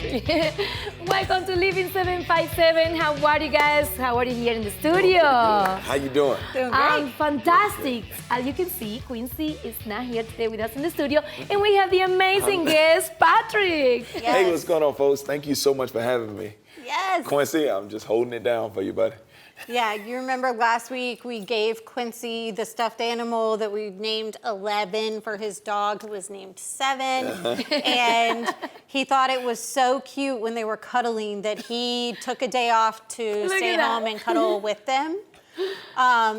Patrick. Welcome to Living 757. How are you guys? How are you here in the studio? How you doing? Doing great. Fantastic. As you can see, Quincy is not here today with us in the studio, and we have the amazing guest, Patrick. Yes. Hey, what's going on, folks? Thank you so much for having me. Yes. Quincy, I'm just holding it down for you, buddy. Yeah, you remember last week we gave Quincy the stuffed animal that we named 11 for his dog who was named 7. And he thought it was so cute when they were cuddling that he took a day off to stay home and cuddle with them.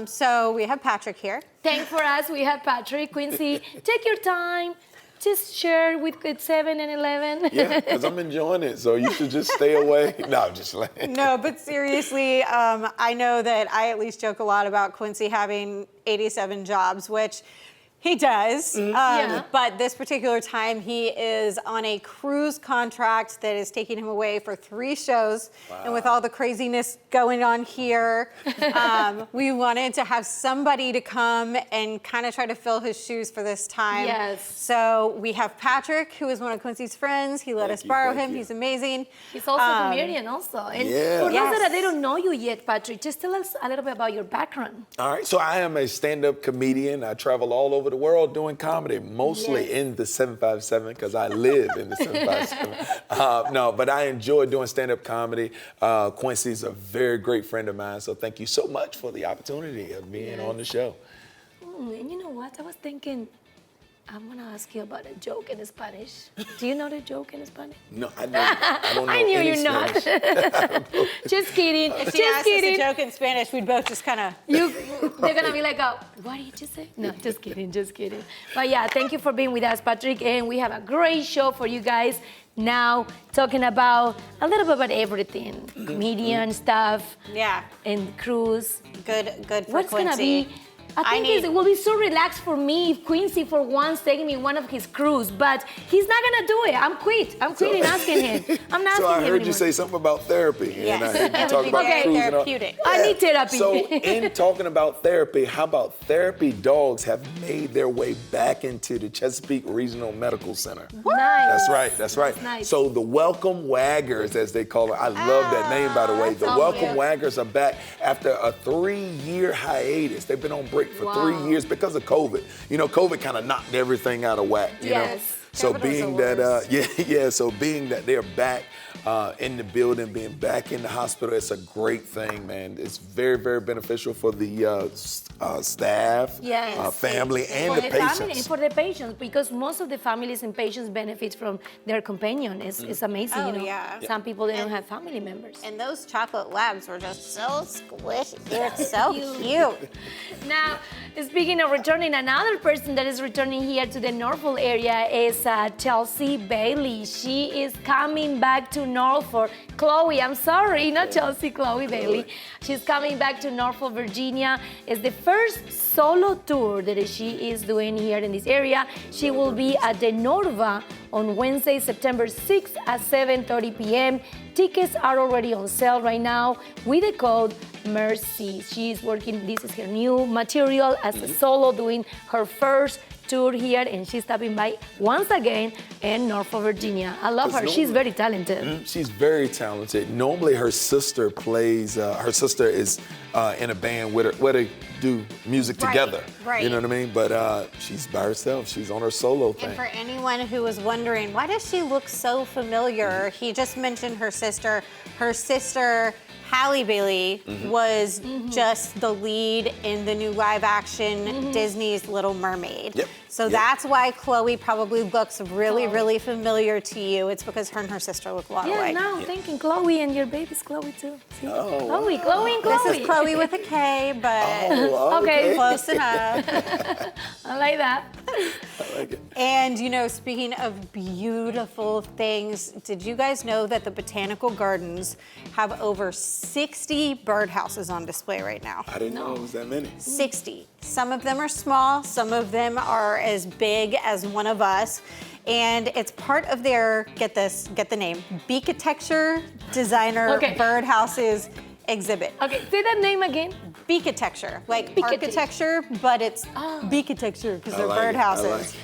So we have Patrick here. Thanks for us. We have Patrick. Quincy, take your time. Just share with 7 and 11. Yeah, because I'm enjoying it, so you should just stay away. No, I'm just playing. No, but seriously, I know that I at least joke a lot about Quincy having 87 jobs, which he does. Yeah. But this particular time, he is on a cruise contract that is taking him away for 3 shows. Wow. And with all the craziness going on here, we wanted to have somebody to come and kind of try to fill his shoes for this time. Yes. So we have Patrick, who is one of Quincy's friends. He let us borrow him. He's amazing. He's also a comedian also. And for those that they don't know you yet, Patrick, just tell us a little bit about your background. All right, so I am a stand-up comedian. I travel all over the world doing comedy, mostly in the 757 because I live in the 757. No, but I enjoy doing stand-up comedy. Quincy's a very great friend of mine, so thank you so much for the opportunity of being on the show. And you know what? I was thinking, I'm going to ask you about a joke in Spanish. Do you know the joke in Spanish? No, I don't know I knew any you're not. Spanish. Just kidding. If he Just asked kidding. us a joke in Spanish, we'd both just kind of... They're gonna be like, what did you say? No, just kidding, just kidding. But yeah, thank you for being with us, Patrick, and we have a great show for you guys now, talking about a little bit about everything, comedian stuff, and cruise. Good for What's Quincy. gonna be? I think it will be so relaxed for me if Quincy for once taking me one of his cruise, but he's not gonna do it. I'm quitting asking him. I'm not So asking I him heard you anymore. say something about therapy. Yes. And I heard you It talk would be about very cruising. therapeutic. I need therapy. So in talking about therapy, how about therapy dogs have made their way back into the Chesapeake Regional Medical Center? Nice. That's right. That's nice. So the Welcome Waggers, as they call it, I love that name, by the way. The that's Welcome awesome. Waggers are back after a 3-year hiatus. They've been on break for 3 years because of COVID. You know, COVID kind of knocked everything out of whack, you know? So COVID was being the that, so being that they're back in the building, being back in the hospital, it's a great thing, man. It's very, very beneficial for the staff, family, and for the family and patients. for the patients, because most of the families and patients benefit from their companion. It's amazing, Oh, you know. yeah. Some people they don't have family members. And those chocolate labs were just so squishy. They're so cute. Now, speaking of returning, another person that is returning here to the Norfolk area is Chelsea Bailey. She is coming back to Norfolk. Chloe, I'm sorry, not Chelsea, Chloe Bailey. She's coming back to Norfolk, Virginia. It's the first solo tour that she is doing here in this area. She will be at the Norva on Wednesday, September 6th at 7:30 p.m. Tickets are already on sale right now with the code MERCY. She's working, this is her new material as a solo, doing her first tour here, and she's stopping by once again in Norfolk, Virginia. I love her. She's very talented. She's very talented. Normally, her sister plays. Her sister is in a band with her, where they do music together. Right. You know what I mean? But she's by herself. She's on her solo thing. And for anyone who was wondering, why does she look so familiar? He just mentioned her sister. Her sister, Halle Bailey, was just the lead in the new live-action Disney's Little Mermaid. Yep. So that's why Chloe probably looks really, really familiar to you. It's because her and her sister look a lot alike. Now I'm thinking Chloe, and your baby's Chloe too. See? Oh, Chloe, Chloe, and Chloe. This is Chloe with a K, but Okay. close enough. I like that. I like it. And, you know, speaking of beautiful things, did you guys know that the Botanical Gardens have over 60 birdhouses on display right now? I didn't know it was that many. 60. Some of them are small, some of them are as big as one of us. And it's part of their, get this, get the name, Beakitecture Designer Birdhouses exhibit. Okay, say that name again. Beakitecture, like architecture, but it's Beakitecture because they're birdhouses.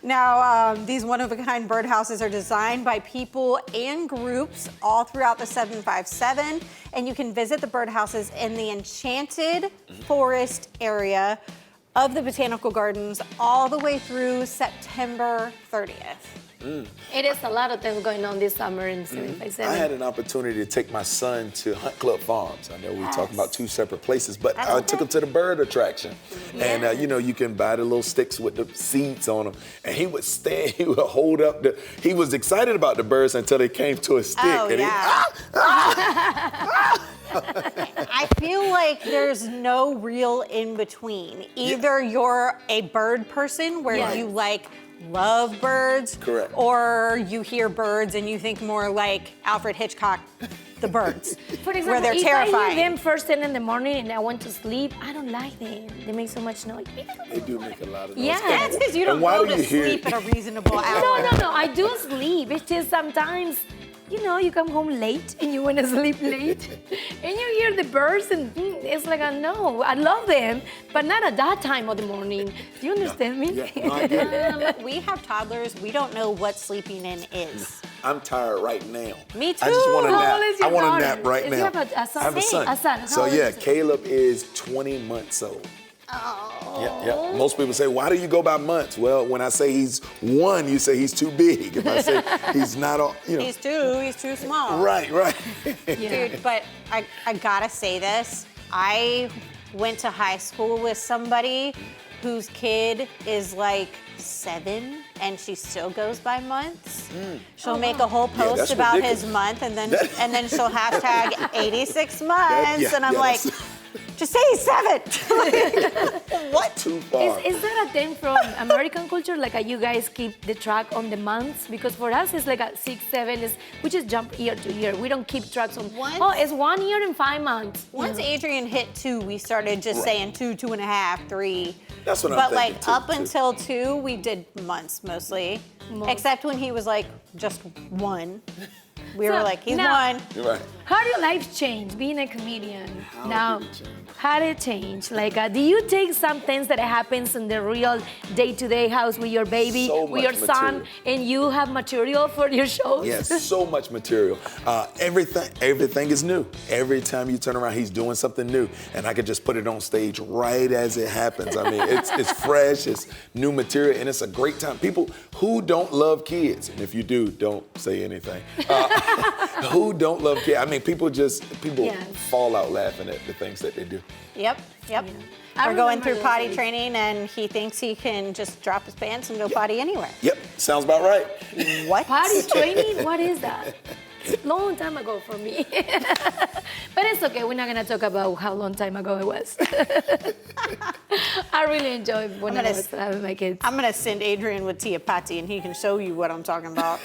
Now, these one-of-a-kind birdhouses are designed by people and groups all throughout the 757, and you can visit the birdhouses in the Enchanted Forest area of the Botanical Gardens all the way through September 30th. It is a lot of things going on this summer in 757. I had an opportunity to take my son to Hunt Club Farms. I know we were talking about two separate places, but I took him to the bird attraction. And, you know, you can buy the little sticks with the seeds on them. And he would stand, he would hold up he was excited about the birds until they came to a stick. Oh, and yeah. I feel like there's no real in between. Either you're a bird person where you like love birds, correct, or you hear birds and you think more like Alfred Hitchcock, The Birds, For example, where they're if terrifying. I hear them first thing in the morning and I want to sleep, I don't like them. They make so much noise. They do make a lot of noise. Yeah. That's because you don't And why go do to you hear sleep it? at a reasonable hour. No, I do sleep. It's just sometimes, you know, you come home late and you want to sleep late and you hear the birds and it's like, no, I love them, but not at that time of the morning. Do you understand me? Yeah, no, I get it. We have toddlers. We don't know what sleeping in is. I'm tired right now. Me I just want a too. How nap. old is I your want daughter? a nap right Is now. you have a son? I have a son. A son. How So old yeah, is he? Caleb is 20 months old. Yeah. Most people say, why do you go by months? Well, when I say he's 1, you say he's too big. If I say he's not, you know. He's too small. Right. Dude, but I gotta say this. I went to high school with somebody whose kid is like 7 and she still goes by months. She'll make a whole post that's about ridiculous. his month and then she'll hashtag 86 months and I'm like, that's just say he's 7. What? too far. Is that a thing from American culture? Like, you guys keep the track on the months? Because for us, it's like a 6, 7. We just jump year to year. We don't keep tracks on. It's 1 year and 5 months. Once Adrian hit 2, we started just saying 2, 2.5, 3. That's what I'm But thinking, like too, up too. until 2, we did months mostly. Except when he was like just 1. We were So, like, he's now- 1. You're right. How did your life change being a comedian? How did it change? How did it change? Like, do you take some things that happens in the real day-to-day house with your baby, So with your much son, material. and you have material for your shows? Yes, so much material. Everything is new. Every time you turn around, he's doing something new, and I could just put it on stage right as it happens. I mean, it's fresh, it's new material, and it's a great time. People who don't love kids, and if you do, don't say anything. Who don't love kids? I mean, people Yes. fall out laughing at the things that they do. Yep. I We're going remember through those potty days. training and he thinks he can just drop his pants and go potty anywhere. Yep, sounds about right. What? Potty training? What is that? Long time ago for me. But it's okay. We're not gonna talk about how long time ago it was. I really enjoyed when I was having my kids. I'm gonna send Adrian with Tia Patti and he can show you what I'm talking about.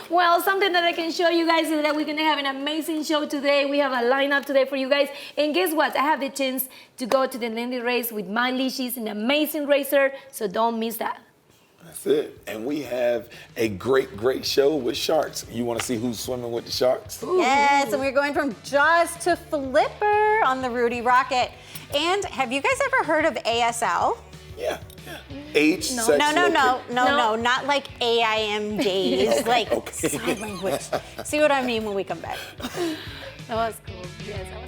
Well, something that I can show you guys is that we're gonna have an amazing show today. We have a lineup today for you guys. And guess what? I have the chance to go to the Lindy race with Miley. She's an amazing racer, so don't miss that. That's it. And we have a great show with sharks. You want to see who's swimming with the sharks? Yes, and we're going from Jaws to Flipper on the Rudy Rocket. And have you guys ever heard of ASL? Yeah. Age, No. sex, No, not like AIM days, like Okay. sign language. See what I mean when we come back. That was cool. Yes, that was